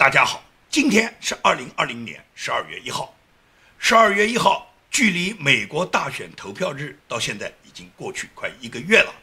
大家好，今天是2020年12月1号。12月1号，距离美国大选投票日到现在已经过去快1个月了。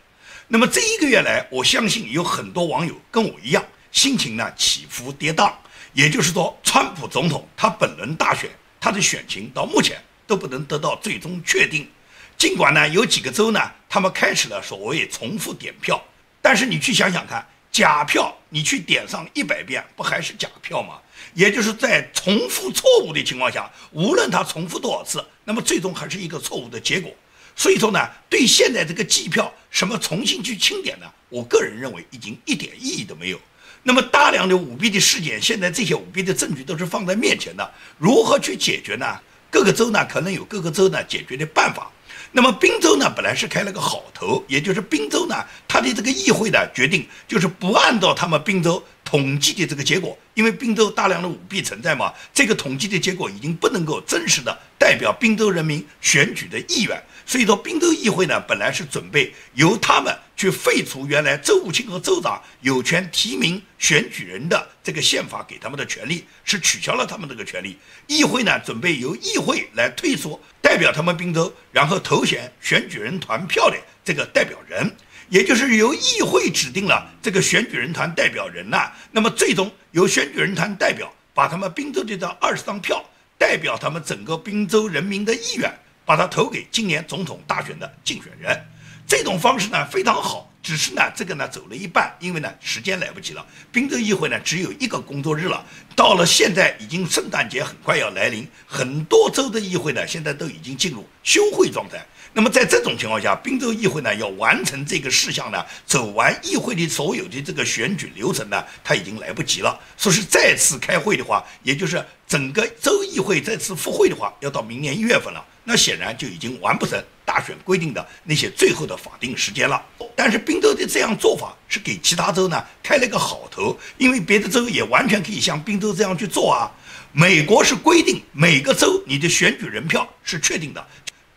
那么这1个月来，我相信有很多网友跟我一样，心情呢起伏跌宕。也就是说，川普总统他本轮大选，他的选情到目前都不能得到最终确定。尽管呢有几个州呢，他们开始了所谓重复点票，但是你去想想看，假票你去点上100遍，不还是假票吗？也就是在重复错误的情况下，无论它重复多少次，那么最终还是一个错误的结果。所以说呢，对现在这个计票什么重新去清点呢，我个人认为已经一点意义都没有。那么大量的舞弊的事件，现在这些舞弊的证据都是放在面前的，如何去解决呢？各个州呢可能有各个州呢解决的办法。那么宾州呢本来是开了个好头，也就是宾州呢它的这个议会的决定就是不按照他们宾州统计的这个结果，因为宾州大量的舞弊存在嘛，这个统计的结果已经不能够真实的代表宾州人民选举的意愿，所以说宾州议会呢本来是准备由他们去废除原来州务卿和州长有权提名选举人的这个宪法给他们的权利，是取消了他们这个权利。议会呢准备由议会来推出代表他们宾州，然后投选选举人团票的这个代表人，也就是由议会指定了这个选举人团代表人呐，那么最终由选举人团代表把他们宾州的这20张票代表他们整个宾州人民的意愿，把它投给今年总统大选的竞选人。这种方式呢非常好，只是呢这个呢走了一半，因为呢时间来不及了。宾州议会呢只有1个工作日了，到了现在已经圣诞节很快要来临，很多州的议会呢现在都已经进入休会状态。那么在这种情况下，宾州议会呢要完成这个事项呢，走完议会的所有的这个选举流程呢，它已经来不及了。说是再次开会的话，也就是整个州议会再次复会的话，要到明年1月份了。那显然就已经完不成大选规定的那些最后的法定时间了。但是宾州的这样做法是给其他州呢开了个好头，因为别的州也完全可以像宾州这样去做啊。美国是规定每个州你的选举人票是确定的，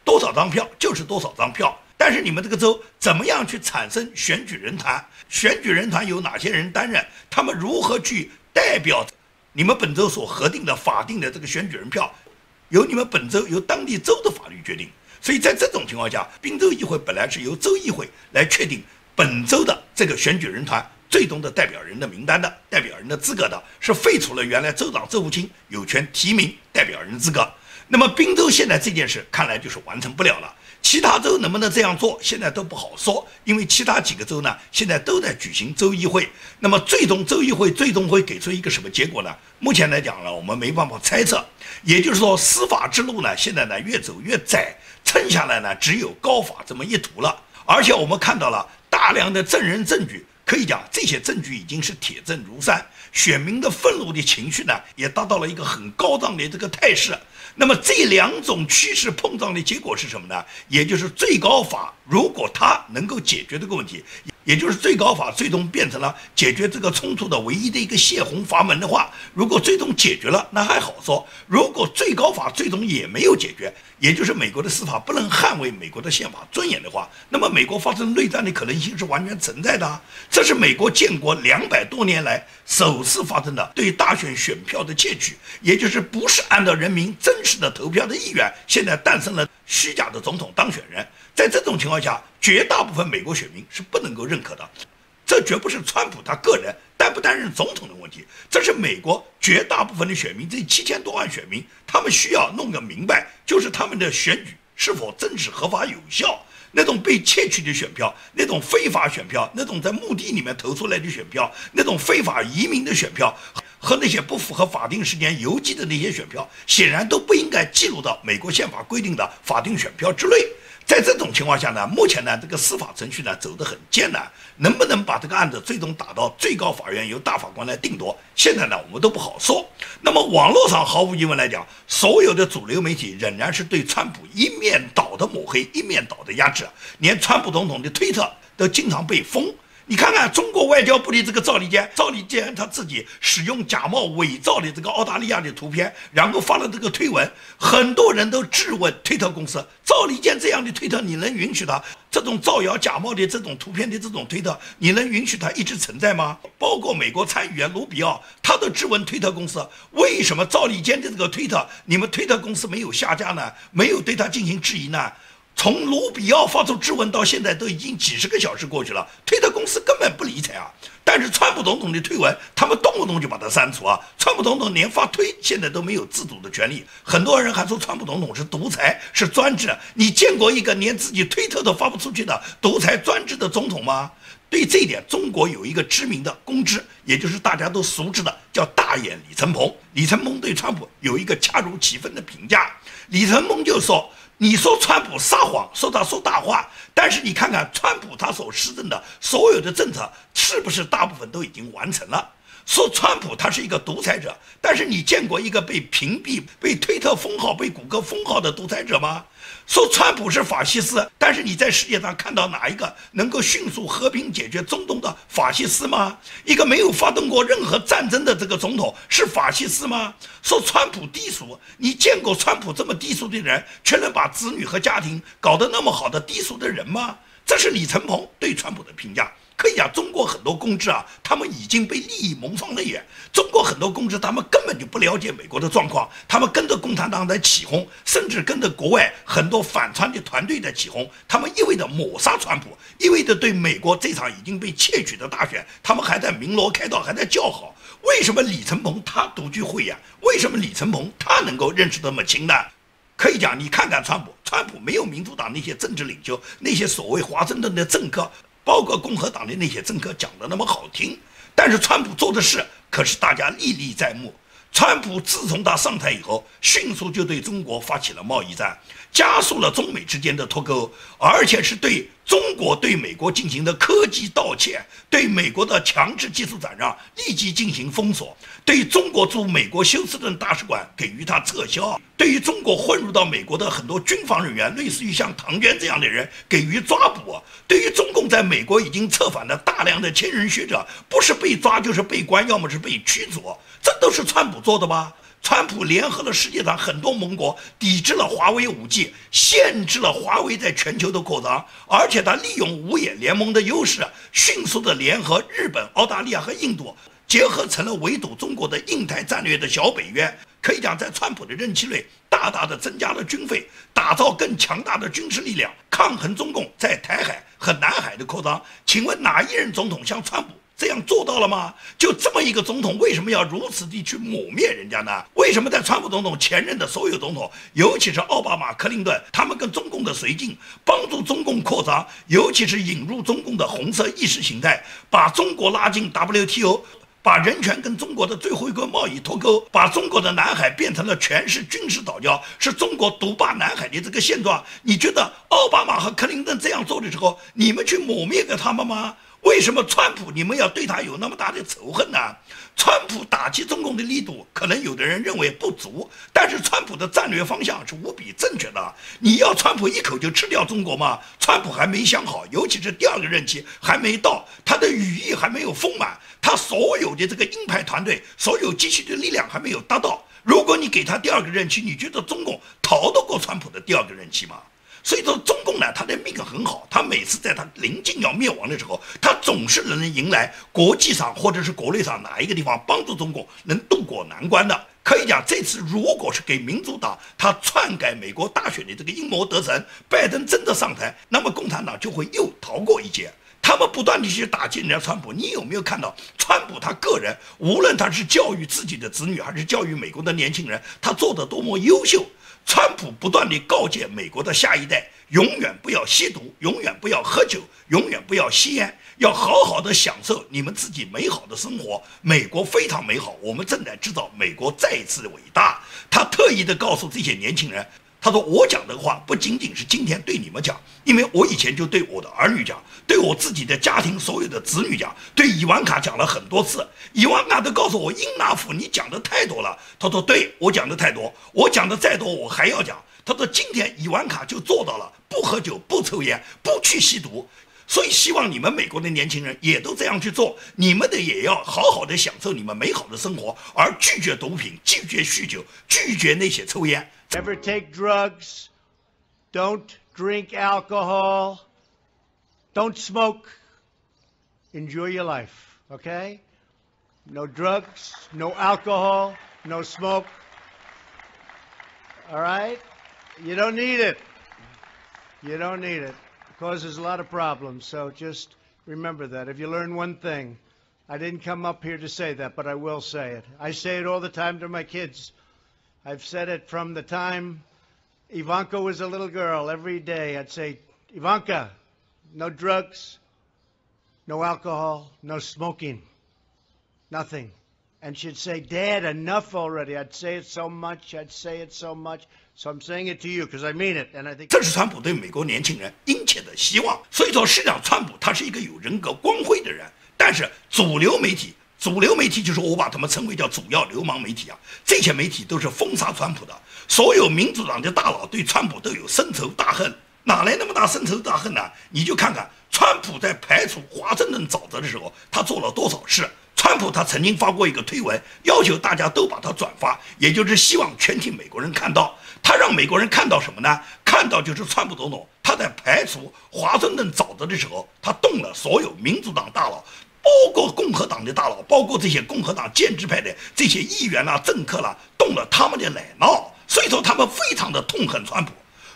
多少张票就是多少张票，但是你们这个州怎么样去产生选举人团？选举人团由哪些人担任？他们如何去代表你们本州所核定的法定的这个选举人票？由你们本州由当地州的法律决定。所以在这种情况下，宾州议会本来是由州议会来确定本州的这个选举人团最终的代表人的名单的代表人的资格的，是废除了原来州长州务卿有权提名代表人资格。那么宾州现在这件事看来就是完成不了了，其他州能不能这样做现在都不好说，因为其他几个州呢现在都在举行州议会。那么最终州议会最终会给出一个什么结果呢？目前来讲呢，我们没办法猜测。也就是说，司法之路呢现在呢越走越窄，撑下来呢只有高法这么一途了。而且我们看到了大量的证人证据，可以讲这些证据已经是铁证如山，选民的愤怒的情绪呢也达到了一个很高涨的这个态势。那么这2种趋势碰撞的结果是什么呢？也就是最高法如果它能够解决这个问题，也就是最高法最终变成了解决这个冲突的唯一的一个泄洪阀门的话，如果最终解决了那还好说，如果最高法最终也没有解决，也就是美国的司法不能捍卫美国的宪法尊严的话，那么美国发生内战的可能性是完全存在的啊。这是美国建国200多年来首次发生的对大选选票的窃取，也就是不是按照人民真实的投票的意愿，现在诞生了虚假的总统当选人。在这种情况下，绝大部分美国选民是不能够认可的。这绝不是川普他个人担不担任总统的问题，这是美国绝大部分的选民，这7000多万选民，他们需要弄个明白，就是他们的选举是否真实合法有效。那种被窃取的选票，那种非法选票，那种在墓地里面投出来的选票，那种非法移民的选票，和那些不符合法定时间邮寄的那些选票，显然都不应该记录到美国宪法规定的法定选票之内。在这种情况下呢，目前呢这个司法程序呢走得很艰难，能不能把这个案子最终打到最高法院由大法官来定夺，现在呢我们都不好说。那么网络上毫无疑问来讲，所有的主流媒体仍然是对川普一面倒的抹黑，一面倒的压制，连川普总统的推特都经常被封。你看看中国外交部的这个赵立坚他自己使用假冒伪造的这个澳大利亚的图片，然后发了这个推文，很多人都质问推特公司，赵立坚这样的推特你能允许他？这种造谣假冒的这种图片的这种推特，你能允许他一直存在吗？包括美国参议员卢比奥，他都质问推特公司，为什么赵立坚的这个推特，你们推特公司没有下架呢？没有对他进行质疑呢？从卢比奥发出质问到现在都已经几十个小时过去了，推特公司根本不理睬啊。但是川普总统的推文，他们动不动就把它删除啊。川普总统连发推现在都没有自主的权利，很多人还说川普总统是独裁是专制。你见过一个连自己推特都发不出去的独裁专制的总统吗？对这一点，中国有一个知名的公知，也就是大家都熟知的叫大眼李承鹏。李承鹏对川普有一个恰如其分的评价，李承鹏就说，你说川普撒谎，说他说大话，但是你看看川普他所施政的所有的政策，是不是大部分都已经完成了？说川普他是一个独裁者，但是你见过一个被屏蔽、被推特封号、被谷歌封号的独裁者吗？说川普是法西斯，但是你在世界上看到哪一个能够迅速和平解决中东的法西斯吗？一个没有发动过任何战争的这个总统是法西斯吗？说川普低俗，你见过川普这么低俗的人，却能把子女和家庭搞得那么好的低俗的人吗？这是李承鹏对川普的评价。可以讲，中国很多公知啊，他们已经被利益蒙上了眼。中国很多公知，他们根本就不了解美国的状况，他们跟着共产党在起哄，甚至跟着国外很多反川的团队在起哄。他们一味的抹杀川普，一味的对美国这场已经被窃取的大选，他们还在鸣锣开道，还在叫好。为什么李承鹏他独具慧眼？为什么李承鹏他能够认识这么清呢？可以讲，你看看川普没有民主党那些政治领袖，那些所谓华盛顿的政客，包括共和党的那些政客讲的那么好听，但是川普做的事可是大家历历在目。川普自从他上台以后，迅速就对中国发起了贸易战，加速了中美之间的脱钩，而且是对中国对美国进行的科技盗窃，对美国的强制技术转让立即进行封锁，对中国驻美国休斯顿大使馆给予他撤销，对于中国混入到美国的很多军方人员，类似于像唐娟这样的人给予抓捕，对于中共在美国已经策反的大量的前人学者，不是被抓就是被关，要么是被驱逐，这都是川普做的吧？川普联合了世界上很多盟国，抵制了华为5G，限制了华为在全球的扩张，而且他利用五眼联盟的优势，迅速的联合日本、澳大利亚和印度，结合成了围堵中国的印太战略的小北约。可以讲，在川普的任期内，大大的增加了军费，打造更强大的军事力量，抗衡中共在台海和南海的扩张。请问哪一任总统像川普这样做到了吗？就这么一个总统，为什么要如此地去抹灭人家呢？为什么在川普总统前任的所有总统，尤其是奥巴马、克林顿，他们跟中共的绥靖，帮助中共扩张，尤其是引入中共的红色意识形态，把中国拉进 WTO，把人权跟中国的最后一个贸易脱钩，把中国的南海变成了全是军事岛礁，是中国独霸南海的这个现状。你觉得奥巴马和克林顿这样做的时候，你们去抹灭给他们吗？为什么川普你们要对他有那么大的仇恨呢？川普打击中共的力度，可能有的人认为不足，但是川普的战略方向是无比正确的。你要川普一口就吃掉中国吗？川普还没想好，尤其是第二个任期还没到，他的羽翼还没有丰满，他所有的这个鹰派团队，所有积蓄的力量还没有达到。如果你给他第二个任期，你觉得中共逃得过川普的第二个任期吗？所以说中共呢，他的命很好，他每次在他临近要灭亡的时候，他总是能迎来国际上或者是国内上哪一个地方帮助中共能渡过难关的。可以讲，这次如果是给民主党他篡改美国大选的这个阴谋得逞，拜登真的上台，那么共产党就会又逃过一劫。他们不断地去打击人家川普，你有没有看到川普他个人，无论他是教育自己的子女还是教育美国的年轻人，他做得多么优秀。川普不断地告诫美国的下一代，永远不要吸毒，永远不要喝酒，永远不要吸烟，要好好的享受你们自己美好的生活。美国非常美好，我们正在制造美国再一次伟大。他特意的告诉这些年轻人，他说我讲的话不仅仅是今天对你们讲，因为我以前就对我的儿女讲，对我自己的家庭所有的子女讲，对伊万卡讲了很多次。伊万卡都告诉我，英纳夫你讲的太多了。他说对，我讲的太多，我讲的再多我还要讲。他说今天伊万卡就做到了，不喝酒，不抽烟，不去吸毒。所以希望你们美国的年轻人也都这样去做，你们的也要好好的享受你们美好的生活，而拒绝毒品，拒绝酗酒，拒绝那些抽烟。 Never take drugs. Don't drink alcohol. Don't smoke. Enjoy your life, okay? No drugs, no alcohol, no smoke. All right? You don't need it. You don't need it. It causes a lot of problems, so just remember that. If you learn one thing, I didn't come up here to say that, but I will say it. I say it all the time to my kids. I've said it from the time Ivanka was a little girl. Every day I'd say, Ivanka, no drugs, no alcohol, no smoking, nothing. And she'd say, Dad, enough already. I'd say it so much. So I'm saying it to you because I mean it. And I think 这是川普对美国年轻人殷切的希望。所以说，实际上川普他是一个有人格光辉的人，但是主流媒体就是我把他们称为叫主要流氓媒体啊，这些媒体都是封杀川普的。所有民主党的大佬对川普都有深仇大恨，哪来那么大深仇大恨呢？你就看看川普在排除华盛顿沼泽的时候，他做了多少事。川普他曾经发过一个推文，要求大家都把它转发，也就是希望全体美国人看到。他让美国人看到什么呢？看到就是川普总统他在排除华盛顿沼泽的时候，他动了所有民主党大佬，包括共和党的大佬，包括这些共和党建制派的这些议员啦、政客啦，动了他们的奶酪。所以说他们非常的痛恨川普。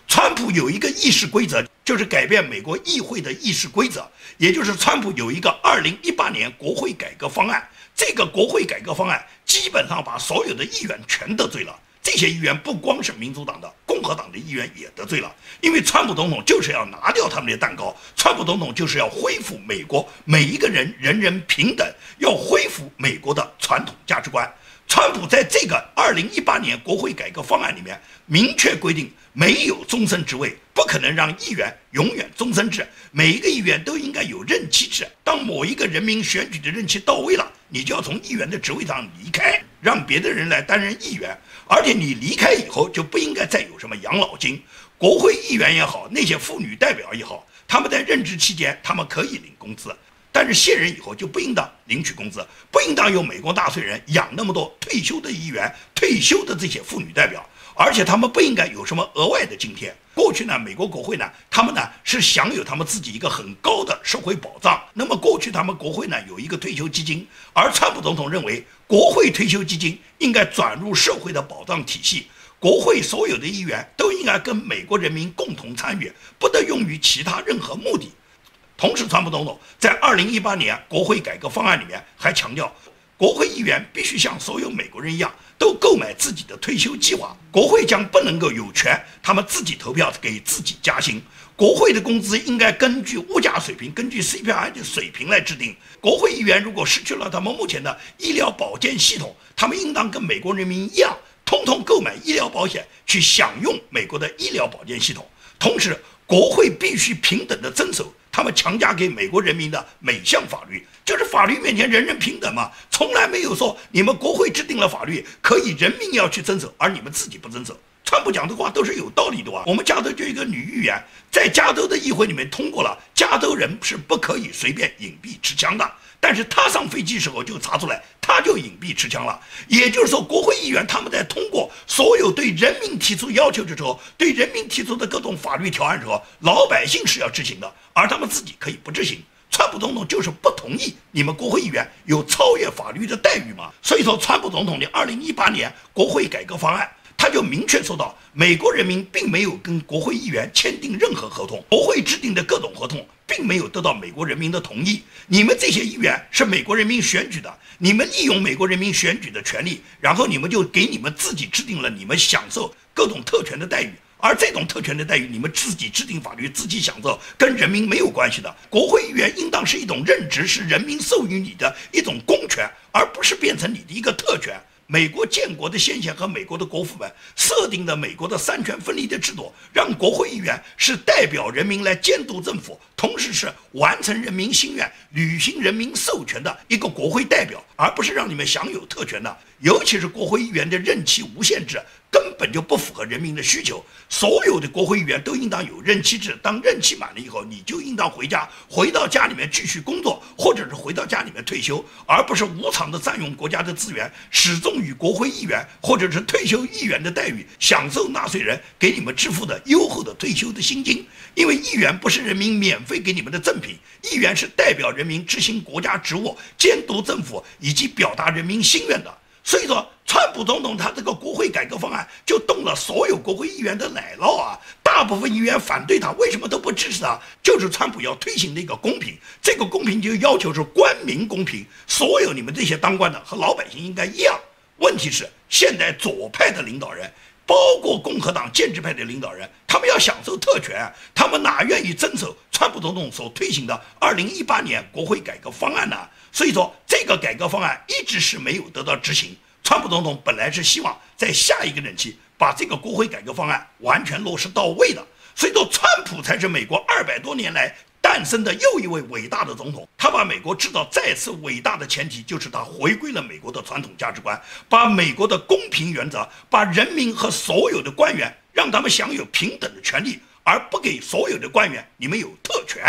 川普有一个议事规则，就是改变美国议会的议事规则，也就是川普有一个2018年国会改革方案。这个国会改革方案基本上把所有的议员全得罪了。这些议员不光是民主党的，共和党的议员也得罪了，因为川普总统就是要拿掉他们的蛋糕，川普总统就是要恢复美国每一个人人人平等，要恢复美国的传统价值观。川普在这个2018年国会改革方案里面明确规定，没有终身职位，不可能让议员永远终身制，每一个议员都应该有任期制。当某一个人民选举的任期到位了，你就要从议员的职位上离开，让别的人来担任议员。而且你离开以后就不应该再有什么养老金。国会议员也好，那些妇女代表也好，他们在任职期间他们可以领工资，但是卸任以后就不应当领取工资，不应当由美国纳税人养那么多退休的议员、退休的这些妇女代表，而且他们不应该有什么额外的津贴。过去呢，美国国会呢，他们呢是享有他们自己一个很高的社会保障。那么过去他们国会呢有一个退休基金，而川普总统认为国会退休基金应该转入社会的保障体系，国会所有的议员都应该跟美国人民共同参与，不得用于其他任何目的。同时，川普总统在2018年国会改革方案里面还强调，国会议员必须像所有美国人一样，都购买自己的退休计划。国会将不能够有权他们自己投票给自己加薪。国会的工资应该根据物价水平，根据 CPI 的水平来制定。国会议员如果失去了他们目前的医疗保健系统，他们应当跟美国人民一样，通通购买医疗保险，去享用美国的医疗保健系统。同时，国会必须平等地遵守他们强加给美国人民的每项法律，就是法律面前人人平等嘛，从来没有说你们国会制定了法律可以人民要去遵守，而你们自己不遵守。川普讲的话都是有道理的啊。我们加州就一个女议员，在加州的议会里面通过了，加州人是不可以随便隐蔽持枪的，但是他上飞机时候就查出来，他就隐蔽持枪了。也就是说，国会议员他们在通过所有对人民提出要求的时候，对人民提出的各种法律条案的时候，老百姓是要执行的，而他们自己可以不执行。川普总统就是不同意你们国会议员有超越法律的待遇嘛。所以说，川普总统的2018年国会改革方案，他就明确说到，美国人民并没有跟国会议员签订任何合同，国会制定的各种合同并没有得到美国人民的同意。你们这些议员是美国人民选举的，你们利用美国人民选举的权利，然后你们就给你们自己制定了你们享受各种特权的待遇。而这种特权的待遇，你们自己制定法律，自己享受，跟人民没有关系的。国会议员应当是一种任职，是人民授予你的一种公权，而不是变成你的一个特权。美国建国的先贤和美国的国父们设定的美国的三权分立的制度，让国会议员是代表人民来监督政府，同时是完成人民心愿、履行人民授权的一个国会代表，而不是让你们享有特权的。尤其是国会议员的任期无限制，根本就不符合人民的需求。所有的国会议员都应当有任期制，当任期满了以后，你就应当回家，回到家里面继续工作，或者是回到家里面退休，而不是无偿的占用国家的资源，始终与国会议员或者是退休议员的待遇，享受纳税人给你们支付的优厚的退休的薪金。因为议员不是人民免费给你们的赠品，议员是代表人民执行国家职务，监督政府以及表达人民心愿的。所以说，川普总统他这个国会改革方案就动了所有国会议员的奶酪啊！大部分议员反对他，为什么都不支持他？就是川普要推行的一个公平，这个公平就要求是官民公平，所有你们这些当官的和老百姓应该一样。问题是，现在左派的领导人，包括共和党建制派的领导人，他们要享受特权，他们哪愿意遵守川普总统所推行的2018年国会改革方案呢？所以说，这个改革方案一直是没有得到执行。川普总统本来是希望在下一个任期把这个国会改革方案完全落实到位的，所以说川普才是美国200多年来诞生的又一位伟大的总统。他把美国制造再次伟大的前提，就是他回归了美国的传统价值观，把美国的公平原则，把人民和所有的官员让他们享有平等的权利，而不给所有的官员你们有特权。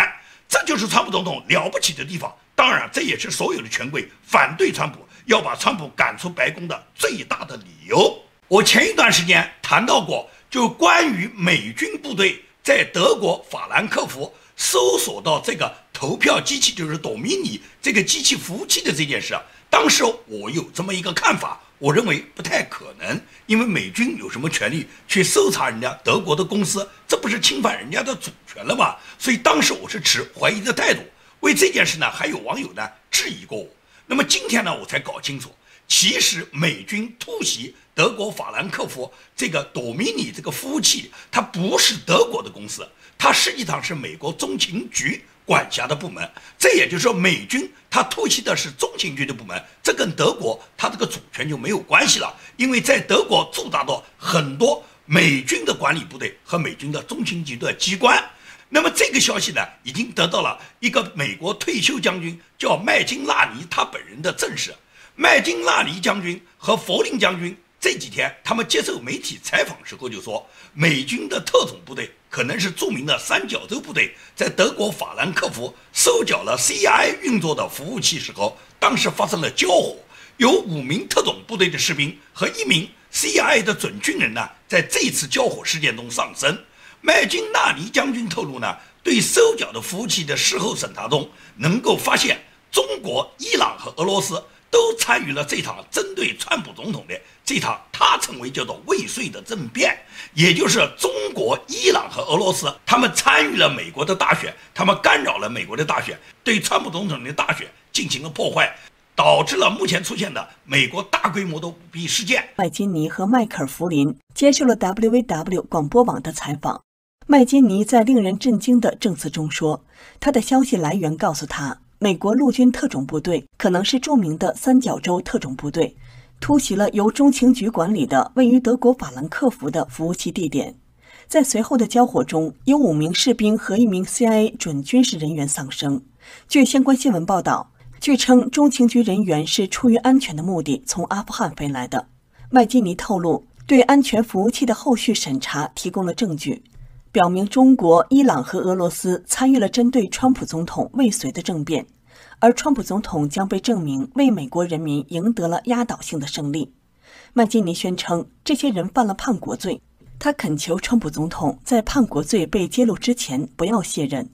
这就是川普总统了不起的地方。当然，这也是所有的权贵反对川普，要把川普赶出白宫的最大的理由。我前一段时间谈到过，就关于美军部队在德国法兰克福搜索到这个投票机器，就是多米尼这个机器服务器的这件事，当时我有这么一个看法，我认为不太可能，因为美军有什么权利去搜查人家德国的公司？这不是侵犯人家的主权了吗？所以当时我是持怀疑的态度。为这件事呢，还有网友呢质疑过我。那么今天呢，我才搞清楚，其实美军突袭德国法兰克福这个多米尼这个服务器，它不是德国的公司，它实际上是美国中情局管辖的部门。这也就是说，美军它突袭的是中情局的部门，这跟德国它这个主权就没有关系了，因为在德国驻扎到很多美军的管理部队和美军的中情局的机关。那么这个消息呢，已经得到了一个美国退休将军叫麦金纳尼他本人的证实。麦金纳尼将军和弗林将军这几天他们接受媒体采访时候就说，美军的特种部队可能是著名的三角洲部队，在德国法兰克福收缴了 CIA 运作的服务器时候，当时发生了交火，有5名特种部队的士兵和1名 CIA 的准军人呢，在这次交火事件中丧生。麦金纳尼将军透露呢，对收缴的服务器的事后审查中，能够发现中国、伊朗和俄罗斯都参与了这场针对川普总统的这场他称为叫做未遂的政变，也就是中国、伊朗和俄罗斯他们参与了美国的大选，他们干扰了美国的大选，对川普总统的大选进行了破坏，导致了目前出现的美国大规模的舞弊事件。麦金尼和迈克尔·弗林接受了 WVW 广播网的采访。麦金尼在令人震惊的证词中说，他的消息来源告诉他，美国陆军特种部队可能是著名的三角洲特种部队，突袭了由中情局管理的位于德国法兰克福的服务器地点。在随后的交火中，有5名士兵和1名 CIA 准军事人员丧生。据相关新闻报道，据称中情局人员是出于安全的目的从阿富汗飞来的。麦金尼透露，对安全服务器的后续审查提供了证据，表明中国、伊朗和俄罗斯参与了针对川普总统未遂的政变，而川普总统将被证明为美国人民赢得了压倒性的胜利。麦金尼宣称，这些人犯了叛国罪，他恳求川普总统在叛国罪被揭露之前不要卸任，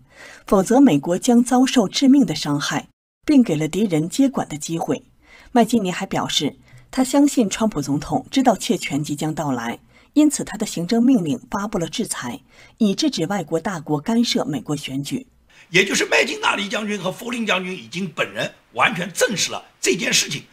否则美国将遭受致命的伤害，并给了敌人接管的机会。麦金尼还表示，他相信川普总统知道窃权即将到来，因此他的行政命令发布了制裁，以制止外国大国干涉美国选举。也就是麦金纳尼将军和弗林将军已经本人完全证实了这件事情，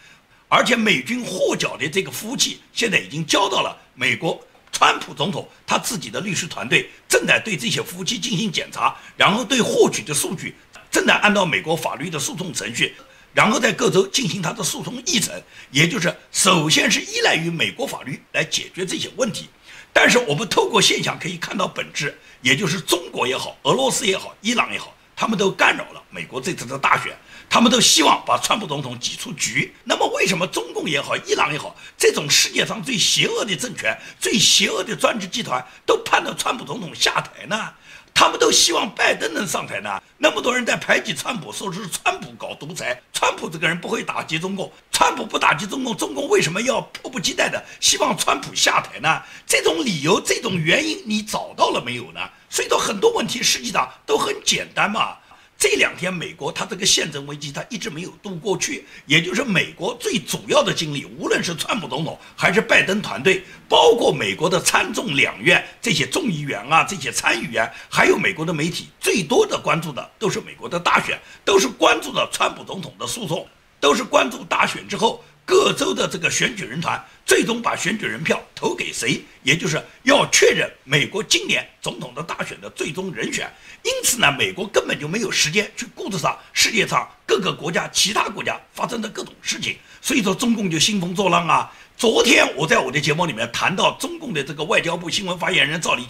而且美军获缴的这个服务器现在已经交到了美国川普总统他自己的律师团队，正在对这些服务器进行检查，然后对获取的数据正在按照美国法律的诉讼程序，然后在各州进行他的诉讼议程，也就是首先是依赖于美国法律来解决这些问题。但是我们透过现象可以看到本质，也就是中国也好，俄罗斯也好，伊朗也好，他们都干扰了美国这次的大选，他们都希望把川普总统挤出局。那么为什么中共也好，伊朗也好，这种世界上最邪恶的政权、最邪恶的专制集团都盼着川普总统下台呢？他们都希望拜登能上台呢。那么多人在排挤川普，说是川普搞独裁，川普这个人不会打击中共，川普不打击中共，中共为什么要迫不及待的希望川普下台呢？这种理由、这种原因你找到了没有呢？所以说很多问题实际上都很简单嘛。这2天美国它这个宪政危机它一直没有度过去，也就是美国最主要的精力，无论是川普总统还是拜登团队，包括美国的参众两院这些众议员啊，这些参议员，还有美国的媒体，最多的关注的都是美国的大选，都是关注的川普总统的诉讼，都是关注大选之后各州的这个选举人团最终把选举人票投给谁，也就是要确认美国今年总统的大选的最终人选。因此呢，美国根本就没有时间去顾得上世界上各个国家、其他国家发生的各种事情，所以说中共就兴风作浪啊。昨天我在我的节目里面谈到中共的这个外交部新闻发言人赵立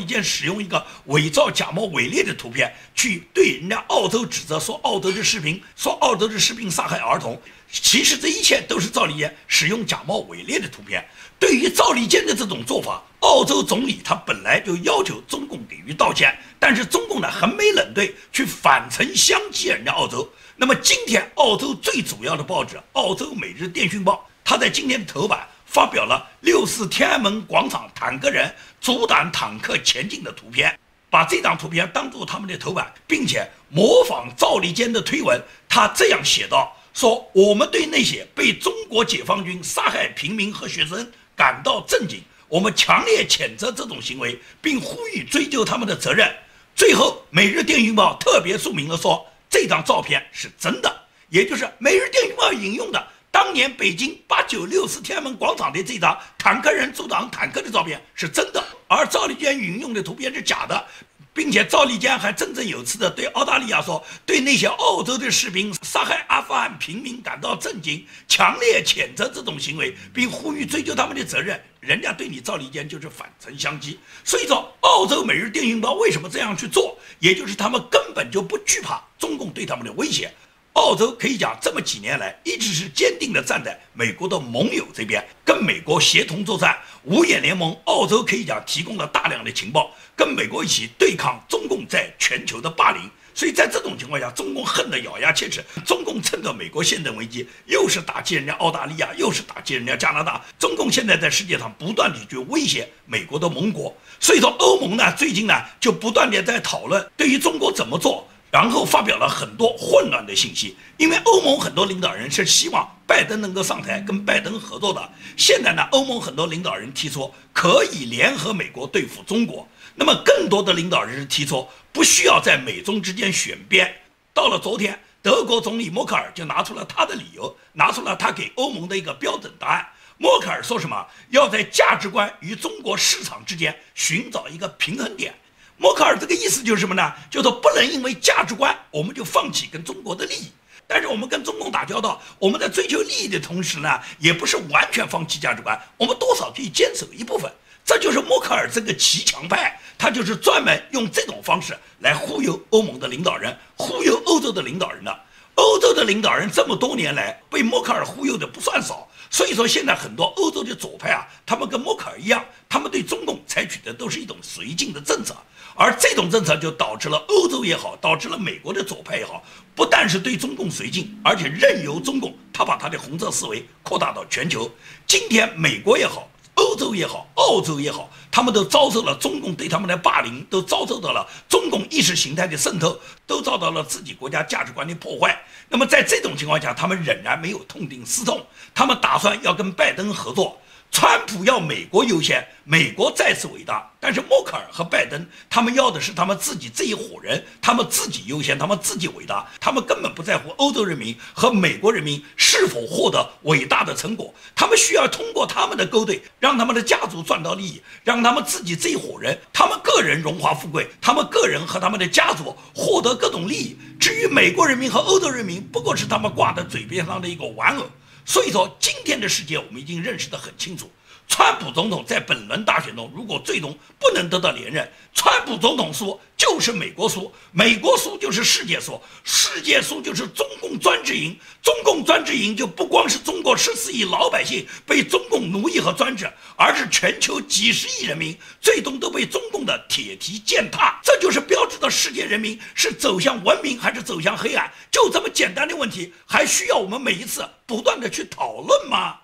坚使用一个伪造假冒伪劣的图片去对人家澳洲指责，说澳洲的士兵杀害儿童，其实这一切都是赵立坚使用假冒伪劣的图片。对于赵立坚的这种做法，澳洲总理他本来就要求中共给予道歉，但是中共呢横眉冷对，去反唇相讥人家澳洲。那么今天澳洲最主要的报纸《澳洲每日电讯报》，他在今天的头版发表了64天安门广场坦克人阻挡坦克前进的图片，把这张图片当作他们的头版，并且模仿赵立坚的推文，他这样写道，说我们对那些被中国解放军杀害平民和学生感到震惊，我们强烈谴责这种行为，并呼吁追究他们的责任。最后每日电讯报特别注明了说，这张照片是真的，也就是每日电讯报引用的当年北京8964天安门广场的这张坦克人阻挡坦克的照片是真的，而赵立坚引用的图片是假的。并且赵立坚还振振有词的对澳大利亚说，对那些澳洲的士兵杀害阿富汗平民感到震惊，强烈谴责这种行为，并呼吁追究他们的责任。人家对你赵立坚就是反唇相讥。所以说澳洲每日电讯报为什么这样去做，也就是他们根本就不惧怕中共对他们的威胁。澳洲可以讲这么几年来一直是坚定地站在美国的盟友这边，跟美国协同作战。五眼联盟，澳洲可以讲提供了大量的情报，跟美国一起对抗中共在全球的霸凌。所以在这种情况下，中共恨得咬牙切齿。中共趁着美国宪政危机，又是打击人家澳大利亚，又是打击人家加拿大。中共现在在世界上不断地去威胁美国的盟国。所以说欧盟呢，最近呢就不断地在讨论对于中国怎么做，然后发表了很多混乱的信息。因为欧盟很多领导人是希望拜登能够上台跟拜登合作的，现在呢欧盟很多领导人提出可以联合美国对付中国，那么更多的领导人提出不需要在美中之间选边。到了昨天，德国总理默克尔就拿出了他的理由，拿出了他给欧盟的一个标准答案。默克尔说什么？要在价值观与中国市场之间寻找一个平衡点。默克尔这个意思就是什么呢？就是不能因为价值观我们就放弃跟中国的利益，但是我们跟中共打交道，我们在追求利益的同时呢，也不是完全放弃价值观，我们多少可以坚守一部分。这就是默克尔这个骑墙派，他就是专门用这种方式来忽悠欧盟的领导人，忽悠欧洲的领导人的。欧洲的领导人这么多年来被默克尔忽悠的不算少，所以说现在很多欧洲的左派啊，他们跟默克尔一样，他们对中共采取的都是一种绥靖的政策，而这种政策就导致了欧洲也好，导致了美国的左派也好，不但是对中共绥靖，而且任由中共他把他的红色思维扩大到全球。今天美国也好，欧洲也好，澳洲也好，他们都遭受了中共对他们的霸凌，都遭受到了中共意识形态的渗透，都遭到了自己国家价值观的破坏。那么在这种情况下，他们仍然没有痛定思痛，他们打算要跟拜登合作。川普要美国优先，美国再次伟大，但是默克尔和拜登他们要的是他们自己这一伙人，他们自己优先，他们自己伟大，他们根本不在乎欧洲人民和美国人民是否获得伟大的成果，他们需要通过他们的勾兑，让他们的家族赚到利益，让他们自己这一伙人，他们个人荣华富贵，他们个人和他们的家族获得各种利益，至于美国人民和欧洲人民，不过是他们挂在嘴边上的一个玩偶。所以说今天的世界我们已经认识得很清楚，川普总统在本轮大选中如果最终不能得到连任，川普总统输就是美国输，美国输就是世界输，世界输就是中共专制赢，中共专制赢就不光是中国14亿老百姓被中共奴役和专制，而是全球几十亿人民最终都被中共的铁蹄践踏。这就是标志着世界人民是走向文明还是走向黑暗，就这么简单的问题，还需要我们每一次不断的去讨论吗？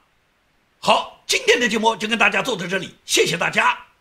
好，今天的节目就跟大家做到这里，谢谢大家。